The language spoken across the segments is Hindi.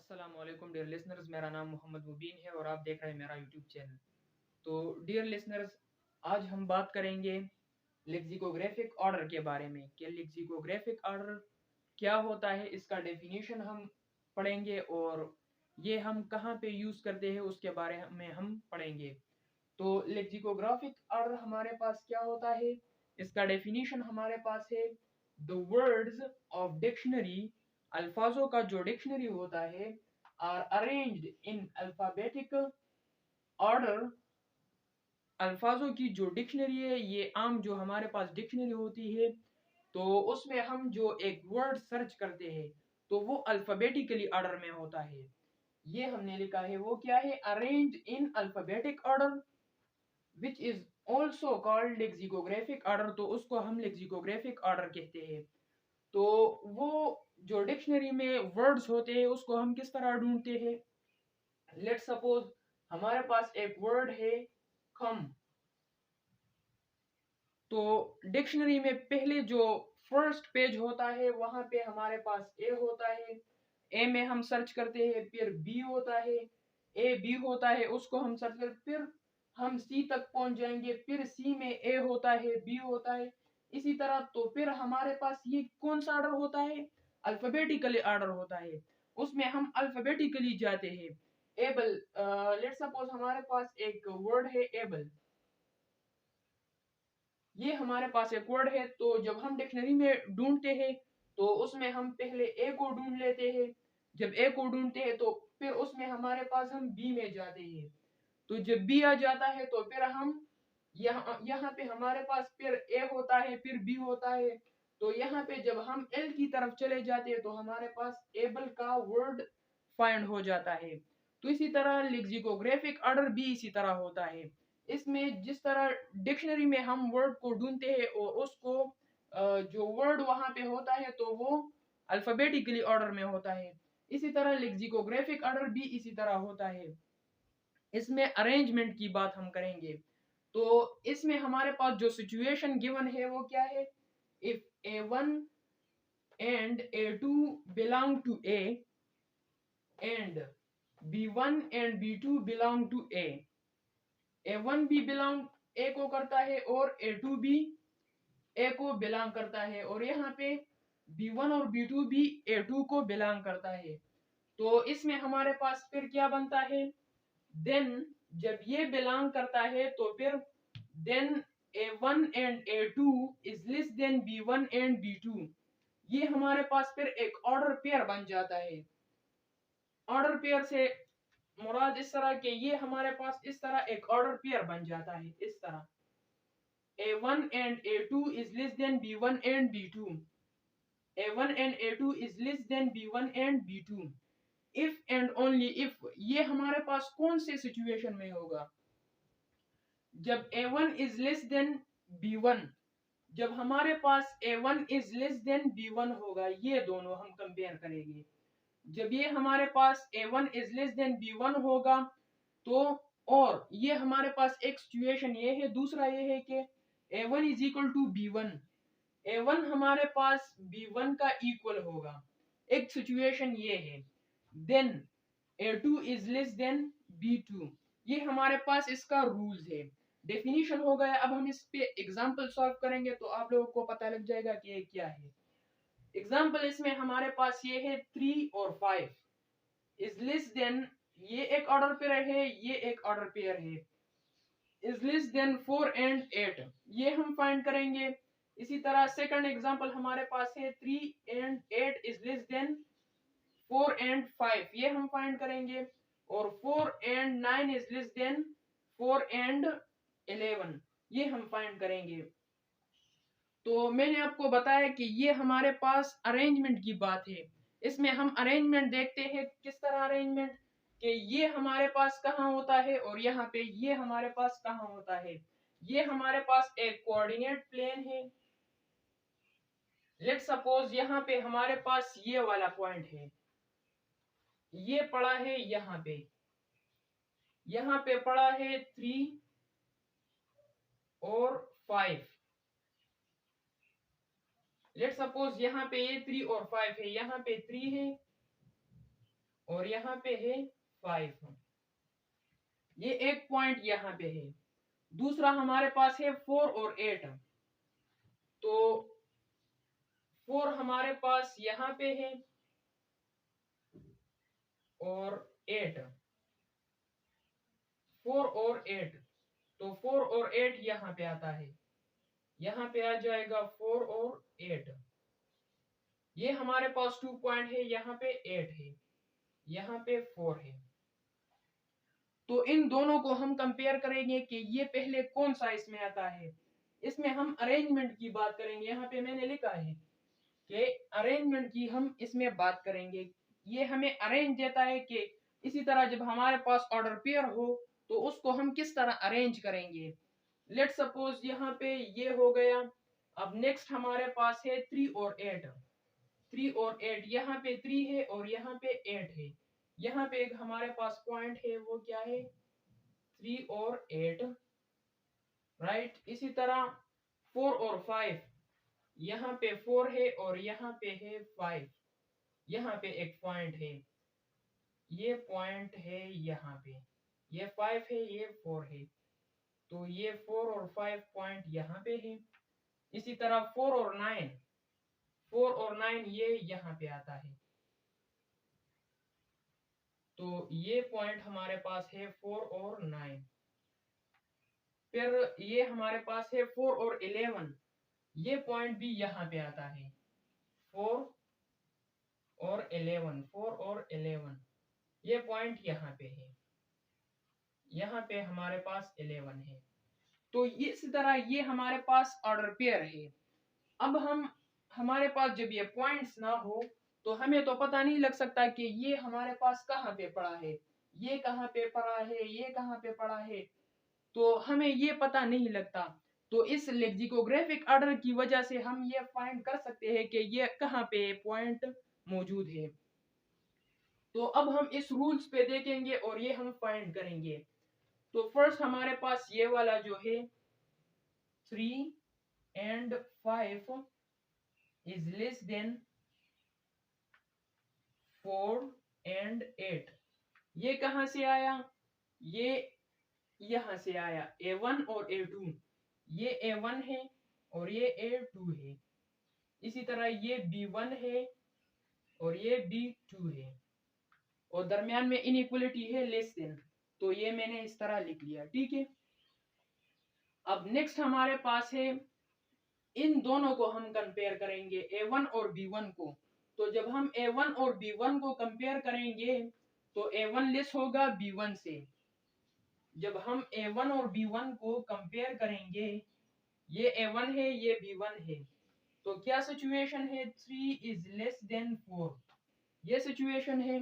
अस्सलामुअलैकुम डियर लिसनर्स, मेरा नाम मोहम्मद मुबीन है और आप देख रहे हैं मेरा यूट्यूब चैनल। तो डियर लिसनर्स, आज हम बात करेंगे लेक्सिकोग्राफिक ऑर्डर के बारे में कि लेक्सिकोग्राफिक ऑर्डर क्या होता है, इसका डेफिनेशन हम पढ़ेंगे और ये हम कहाँ पे यूज़ करते हैं उसके बारे में हम पढ़ेंगे। तो लेक्सिकोग्राफिक ऑर्डर हमारे पास क्या होता है, इसका डेफिनेशन हमारे पास है द वर्ड्स ऑफ डिक्शनरी, अल्फाजों का जो डिक्शनरी होता है, are arranged in alphabetical order. अल्फाजों की जो डिक्शनरी है, ये आम जो हमारे पास डिक्शनरी होती है, तो उसमें हम जो एक वर्ड सर्च करते हैं तो वो अल्फाबेटिकली ऑर्डर में होता है। ये हमने लिखा है वो क्या है, arrange in alphabetic order which is also called lexicographic order. तो उसको हम लेक्सिकोग्राफिक ऑर्डर कहते हैं। तो वो जो डिक्शनरी में वर्ड्स होते हैं उसको हम किस तरह ढूंढते हैं। लेट सपोज हमारे पास एक वर्ड है कम, तो डिक्शनरी में पहले जो फर्स्ट पेज होता है वहां पे हमारे पास ए होता है, ए में हम सर्च करते हैं, फिर बी होता है, ए बी होता है, उसको हम सर्च करते, फिर हम सी तक पहुंच जाएंगे, फिर सी में ए होता है, बी होता है, इसी तरह। तो फिर हमारे पास ये कौन सा ऑर्डर होता है, अल्फाबेटिकली ऑर्डर होता है, उसमें हम अल्फाबेटिकली जाते हैं। एबल, लेट सपोज हमारे पास एक वर्ड है एबल, ये हमारे पास एक वर्ड है। तो जब हम डिक्शनरी में ढूंढते हैं तो उसमें हम पहले ए को ढूंढ लेते हैं, जब ए को ढूंढते हैं तो फिर उसमें हमारे पास हम बी में जाते हैं, तो जब बी आ जाता है तो फिर हम यहाँ पे हमारे पास फिर ए होता है, फिर बी होता है। तो यहाँ पे जब हम एल की तरफ चले जाते हैं तो हमारे पास एबल का वर्ड फाइंड हो जाता है। तो इसी तरह लेक्सिकोग्राफिक ऑर्डर भी इसी तरह होता है। इसमें जिस तरह डिक्शनरी में हम वर्ड को ढूंढते हैं और उसको जो वर्ड वहां पे होता है तो वो अल्फाबेटिकली ऑर्डर में होता है, इसी तरह लेक्सिकोग्राफिक ऑर्डर भी इसी तरह होता है। इसमें अरेंजमेंट की बात हम करेंगे। तो इसमें हमारे पास जो सिचुएशन गिवन है वो क्या है, if A1 and A2 belong to A and B1 and B2 belong to A, A1 भी बिलोंग A को करता है और A2 भी A को बिलोंग करता है, और यहाँ पे B1 और B2 भी A2 को बिलोंग करता है। तो इसमें हमारे पास फिर क्या बनता है, देन जब ये बिलोंग करता है तो फिर then A1 and A2 is less than B1 and B2, ये हमारे पास फिर एक ऑर्डर पेयर बन जाता है। ऑर्डर पेयर से मुराद इस तरह के ये हमारे पास इस तरह एक ऑर्डर पेयर बन जाता है, इस तरह A1 and A2 is less than B1 and B2, A1 and A2 is less than B1 and B2 if and only if। ये हमारे पास कौन से सिचुएशन में होगा, जब A1 is less than B1, जब हमारे पास A1 is less than B1 होगा, ये दोनों हम कंपेयर करेंगे। जब ये हमारे पास A1 is less than B1 होगा तो, और ये हमारे पास एक सिचुएशन ये है, दूसरा ये है कि A1 is equal to B1, A1 हमारे पास B1 का इक्वल होगा, एक सिचुएशन ये है। Then A2 is less than B2, ये हमारे पास इसका रूल्स है, डेफिनेशन हो गया। अब हम इस पे एग्जांपल सॉल्व करेंगे तो आप लोगों को पता लग जाएगा कि ये क्या है। एग्जांपल इसमें हमारे पास ये है 3 और 5 इज लेस देन, ये एक ऑर्डर पेयर है, ये एक ऑर्डर पेयर है, इज लेस देन 4 एंड 8, ये हम फाइंड करेंगे। इसी तरह सेकंड एग्जांपल हमारे पास है 3 and 8 is less than 4 and 5, ये हम फाइंड करेंगे। और 4 and 9 is less than 4 and 11, ये हम फाइंड करेंगे। तो मैंने आपको बताया कि ये हमारे पास अरेंजमेंट की बात है। इसमें हम अरेंजमेंट देखते हैं, किस तरह अरेंजमेंट, कि ये हमारे पास कहाँ होता है और यहाँ पे ये हमारे पास कहाँ होता है। ये हमारे पास एक कोऑर्डिनेट प्लेन है। लेट सपोज यहाँ पे हमारे पास ये वाला पॉइंट है, ये पड़ा है यहाँ पे पड़ा है 3 और 5। लेट सपोज यहाँ पे ये 3 और 5 है, यहाँ पे 3 है और यहाँ पे है 5। ये एक पॉइंट यहाँ पे है। दूसरा हमारे पास है 4 और 8। तो 4 हमारे पास यहाँ पे है और 8, 4 और 8। तो 4 और 8 यहाँ पे आता है, यहाँ पे आ जाएगा 4 और 8। ये हमारे पास 2 पॉइंट है, यहाँ पे 8 है, यहाँ पे 4 है। तो इन दोनों को हम कंपेयर करेंगे कि ये पहले कौन सा इसमें आता है। इसमें हम अरेंजमेंट की बात करेंगे। यहाँ पे मैंने लिखा है कि अरेंजमेंट की हम इसमें बात करेंगे। ये हमें अरेंज देता है कि इसी तरह जब हमारे पास ऑर्डर पेयर हो तो उसको हम किस तरह अरेंज करेंगे। लेट सपोज यहाँ पे ये हो गया। अब नेक्स्ट हमारे पास है 3 और 8। 3 और 8, यहाँ पे 3 है और यहाँ पे 8 है। यहाँ पे एक हमारे पास पॉइंट है, वो क्या है, 3 और 8, राइट। इसी तरह 4 और 5, यहाँ पे 4 है और यहाँ पे है 5। यहाँ पे एक पॉइंट है, ये पॉइंट है यहाँ पे, ये 5 है, ये 4 है। तो ये 4 और 5 पॉइंट यहाँ पे है। इसी तरह 4 और 9, 4 और 9 ये यहाँ पे आता है। तो ये पॉइंट हमारे पास है 4 और 9। फिर ये हमारे पास है 4 और 11। ये पॉइंट भी यहाँ पे आता है, 4 और 11, 4 और 11। ये पॉइंट यहाँ पे है, यहाँ पे हमारे पास 11 है। तो इस तरह ये हमारे पास ऑर्डर पेयर है। अब हमारे पास जब ये पॉइंट्स ना हो तो हमें तो पता नहीं लग सकता कि ये हमारे पास कहाँ पे पड़ा है, ये कहाँ पे पड़ा है, ये कहाँ पे पड़ा है। तो हमें ये पता नहीं लगता। तो इस लेक्सिकोग्राफिक ऑर्डर की वजह से हम ये फाइंड कर सकते हैं कि ये कहाँ पे पॉइंट मौजूद है। तो अब हम इस रूल्स पे देखेंगे और ये हम फाइंड करेंगे। तो फर्स्ट हमारे पास ये वाला जो है 3 and 5 is less than 4 and 8। ये कहाँ से आया, ये यहाँ से आया, A1 और A2। ये A1 है और ये A2 है। इसी तरह ये B1 है और ये B2 है और दरमियान में इनइक्वलिटी है लेस देन। तो ये मैंने इस तरह लिख लिया, ठीक है। अब नेक्स्ट हमारे पास है, इन दोनों को हम कंपेयर करेंगे, A1 और B1 को। तो जब हम A1 और B1 को कंपेयर करेंगे तो A1 लेस होगा B1 से। जब हम A1 और B1 को कंपेयर करेंगे, ये A1 है, ये B1 है, तो क्या सिचुएशन है, 3 इज लेस देन 4, ये सिचुएशन है।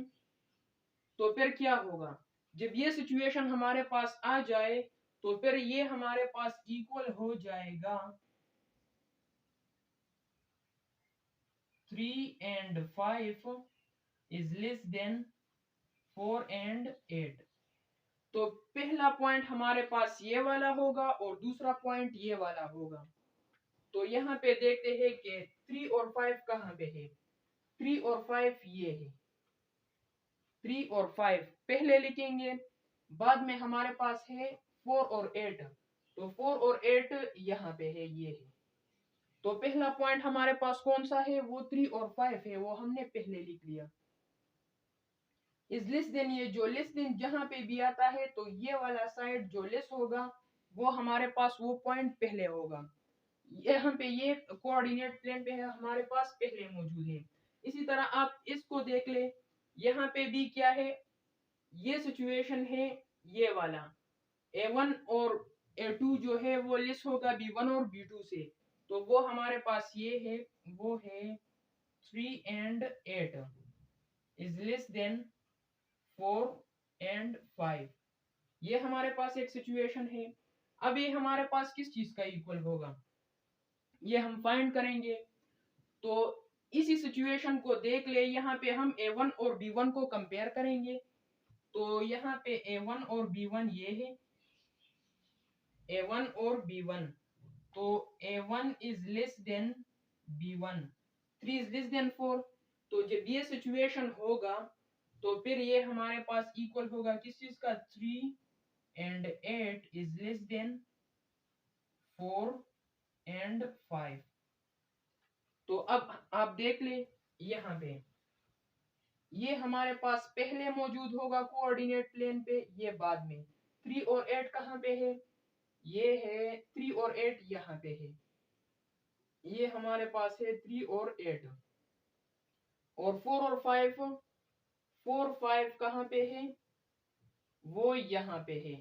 तो फिर क्या होगा, जब ये सिचुएशन हमारे पास आ जाए तो फिर ये हमारे पास इक्वल हो जाएगा 3 and 5 is less than 4 and 8। तो पहला पॉइंट हमारे पास ये वाला होगा और दूसरा पॉइंट ये वाला होगा। तो यहाँ पे देखते हैं कि 3 और 5 कहाँ पे है। 3 और 5 ये है, 3 और 5 पहले लिखेंगे, बाद में हमारे पास है 4 और 8। तो 4 और 8 यहाँ पे है, ये है। तो पहला पॉइंट हमारे पास कौन सा है, वो 3 और 5 है, वो हमने पहले लिख लिया। इस लेस देन, ये जो लेस देन जहां पे भी आता है तो ये वाला साइड जो लेस होगा वो हमारे पास वो पॉइंट पहले होगा। यहाँ पे ये कोऑर्डिनेट प्लेन पे है, हमारे पास पहले मौजूद है। इसी तरह आप इसको देख ले, यहाँ पे भी क्या है, ये सिचुएशन है, ये वाला A1 और A2 जो है वो लेस होगा B1 और B2 से। तो वो हमारे पास ये है, वो है 3 and 8 is less than 4 and 5। ये हमारे पास एक सिचुएशन है। अब ये हमारे पास किस चीज का इक्वल होगा, ये हम फाइंड करेंगे। तो इसी सिचुएशन को देख ले, यहाँ पे हम A1 और B1 को कंपेयर करेंगे। तो यहाँ पे A1 और B1 ये है, A1 और B1। तो A1 is less than B1, 3 is less than 4। तो जब ये सिचुएशन होगा तो फिर ये हमारे पास इक्वल होगा किस चीज का, 3 and 8 is less than 4 and 5। तो अब आप देख ले यहाँ पे ये हमारे पास पहले मौजूद होगा कोऑर्डिनेट प्लेन पे, ये बाद में। 3 और 8 कहाँ पे है, ये है 3 और 8 यहाँ पे है, ये हमारे पास है 3 और 8। और 4 और 5, 4 5 कहाँ पे है, वो यहाँ पे है।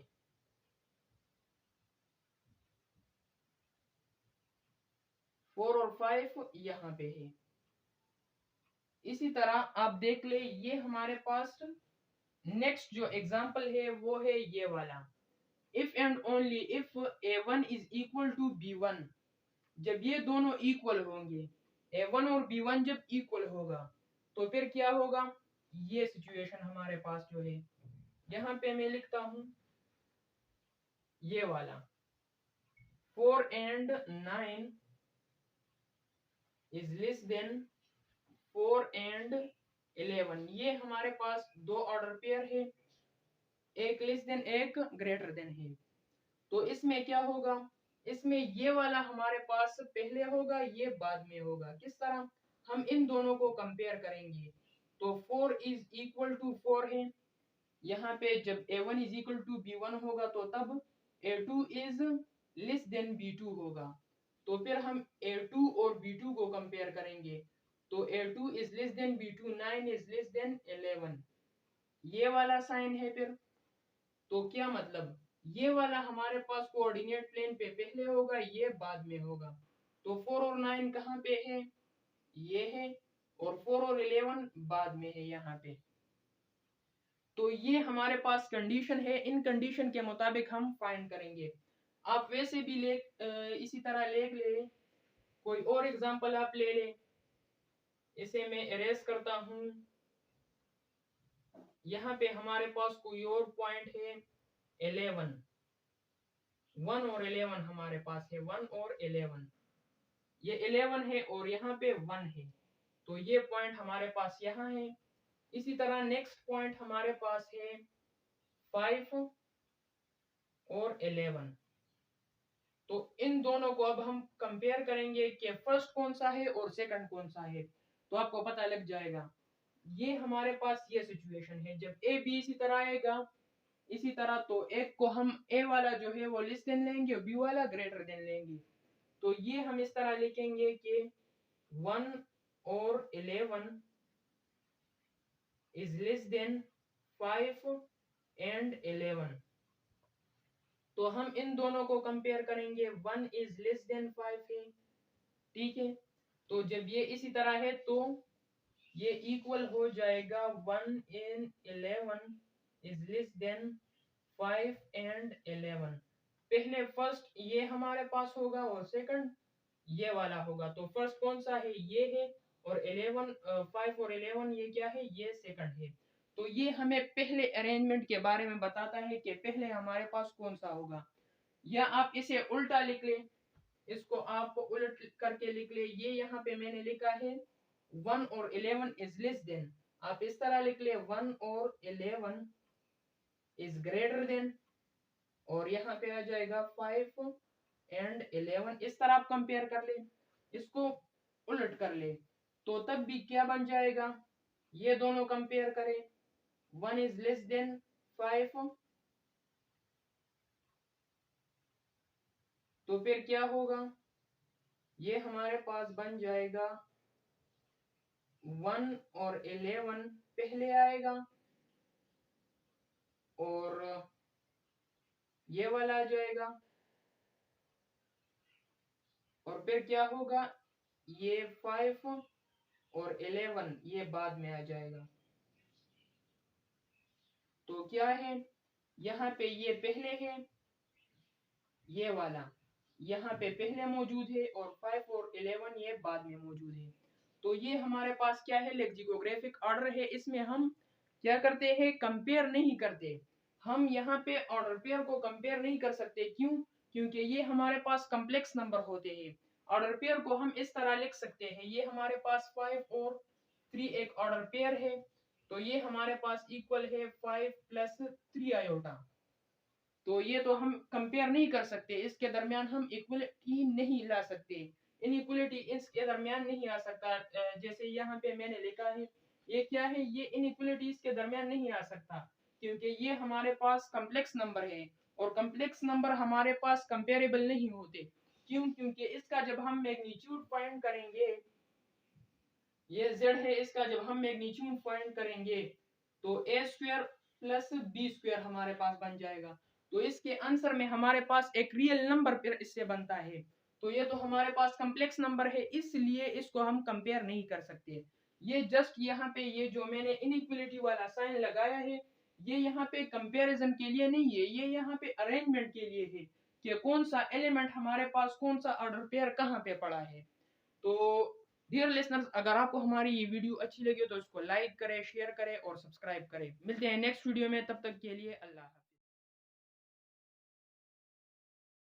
फोर और 5 यहाँ पे है। इसी तरह आप देख ले ये हमारे पास नेक्स्ट जो एग्जांपल है वो है ये वाला, if and only if a1 is equal to b1। जब ये दोनों इक्वल होंगे, a1 और b1 जब इक्वल होगा तो फिर क्या होगा, ये सिचुएशन हमारे पास जो है यहाँ पे मैं लिखता हूं ये वाला 4 and 9 is less than 4 and 11। ये हमारे पास दो ऑर्डर पेयर है, एक लेस देन एक ग्रेटर देन है। तो इसमें क्या होगा, इसमें ये वाला हमारे पास पहले होगा, ये बाद में होगा। किस तरह, हम इन दोनों को कंपेयर करेंगे। तो 4 इज इक्वल टू 4 है, यहाँ पे जब a1 is equal to b1 होगा तो तब a2 is less than b2 होगा। तो फिर हम a2 और b2 को कंपेयर करेंगे, तो a2 is less than b2, 9 is less than 11, ये वाला साइन है। फिर तो क्या मतलब, ये वाला हमारे पास कोऑर्डिनेट प्लेन पे पहले होगा, ये बाद में होगा। तो 4 और 9 कहाँ पे है, ये है, और 4 और 11 बाद में है यहाँ पे। तो ये हमारे पास कंडीशन है, इन कंडीशन के मुताबिक हम फाइंड करेंगे। आप वैसे भी ले इसी तरह ले कोई और एग्जांपल आप ले ले। इसे मैं इरेज करता हूं। यहाँ पे हमारे पास कोई और पॉइंट है 11, 1 और 11 हमारे पास है, 1 और 11, ये 11 है और यहाँ पे 1 है, तो ये पॉइंट हमारे पास यहाँ है। इसी तरह नेक्स्ट पॉइंट हमारे पास है 5 और 11। तो इन दोनों को अब हम कंपेयर करेंगे कि फर्स्ट कौन सा है और सेकंड कौन सा है, तो आपको पता लग जाएगा। ये हमारे पास ये सिचुएशन है, जब ए बी इसी तरह आएगा, इसी तरह तो एक को हम ए वाला जो है वो लेस देन लेंगे और बी वाला ग्रेटर देन लेंगे। तो ये हम इस तरह लिखेंगे कि 1 और 11 इज लेस देन 5 एंड 11। तो हम इन दोनों को कंपेयर करेंगे, 1 इज लेस देन 5 है, ठीक है। तो जब ये इसी तरह है तो ये इक्वल हो जाएगा 1 इन 11 इज लेस देन 5 एंड 11। पहले फर्स्ट ये हमारे पास होगा और सेकंड ये वाला होगा। तो फर्स्ट कौन सा है, ये है, और 11 5 और 11 ये क्या है, ये सेकंड है। तो ये हमें पहले अरेंजमेंट के बारे में बताता है कि पहले हमारे पास कौन सा होगा। या आप इसे उल्टा लिख ले, इसको आप उलट करके लिख ले। ये यहाँ पे मैंने लिखा है 1 और 11 इज लेस देन, आप इस तरह लिख ले 1 और 11 इज ग्रेटर देन, और यहाँ पे आ जाएगा 5 एंड 11। इस तरह आप कंपेयर कर ले, इसको उलट कर ले, तो तब भी क्या बन जाएगा, ये दोनों कंपेयर करें, 1 इज लेस देन 5, तो फिर क्या होगा, ये हमारे पास बन जाएगा 1 और 11 पहले आएगा और ये वाला आ जाएगा, और फिर क्या होगा, ये 5 और 11 ये बाद में आ जाएगा। तो क्या है, यहाँ पे ये पहले है, ये वाला यहाँ पे पहले मौजूद है, और 5 और 11 ये बाद में मौजूद है। तो ये हमारे पास क्या है, लेक्सिकोग्राफिक ऑर्डर है। इसमें हम क्या करते हैं, कंपेयर नहीं करते। हम यहाँ पे ऑर्डर पेयर को कंपेयर नहीं कर सकते, क्यों, क्योंकि ये हमारे पास कॉम्प्लेक्स नंबर होते हैं। ऑर्डर पेयर को हम इस तरह लिख सकते हैं, ये हमारे पास 5 और 3 एक ऑर्डर पेयर है, तो ये हमारे पास इक्वल है 5 प्लस 3 आयोटा। तो ये तो हम कंपेयर नहीं कर सकते, इसके दरमियान हम इक्वलिटी नहीं ला सकते, इनइक्वलिटी इसके दरमियान नहीं आ सकता। जैसे यहाँ पे मैंने लिखा है, ये क्या है, ये इनइक्वलिटी इसके दरमियान नहीं आ सकता, क्योंकि ये हमारे पास कॉम्प्लेक्स नंबर है और कॉम्प्लेक्स नंबर हमारे पास कंपेरेबल नहीं होते। क्यों? क्योंकि इसका जब हम मैग्नीट्यूड फाइंड करेंगे, ये z है, इसका जब हम मैग्नीट्यूड फाइंड करेंगे तो a square plus b square हमारे पास बन जाएगा। तो इसके आंसर में हमारे पास एक रियल नंबर फिर इससे बनता है। तो ये तो हमारे पास कॉम्प्लेक्स नंबर है, इसलिए इसको हम कंपेयर नहीं कर सकते। ये जस्ट यहाँ पे ये जो मैंने इनइक्वलिटी वाला साइन लगाया है, ये यहाँ पे कंपैरिजन के लिए नहीं है, ये यहाँ पे अरेंजमेंट के लिए है कि कौन सा एलिमेंट हमारे पास, कौन सा ऑर्डर पेयर कहाँ पे पड़ा है। तो डियर लिसनर्स, अगर आपको हमारी ये वीडियो अच्छी लगी तो इसको लाइक करें, शेयर करें और सब्सक्राइब करें। मिलते हैं नेक्स्ट वीडियो में, तब तक के लिए अल्लाह हाफ़िज़।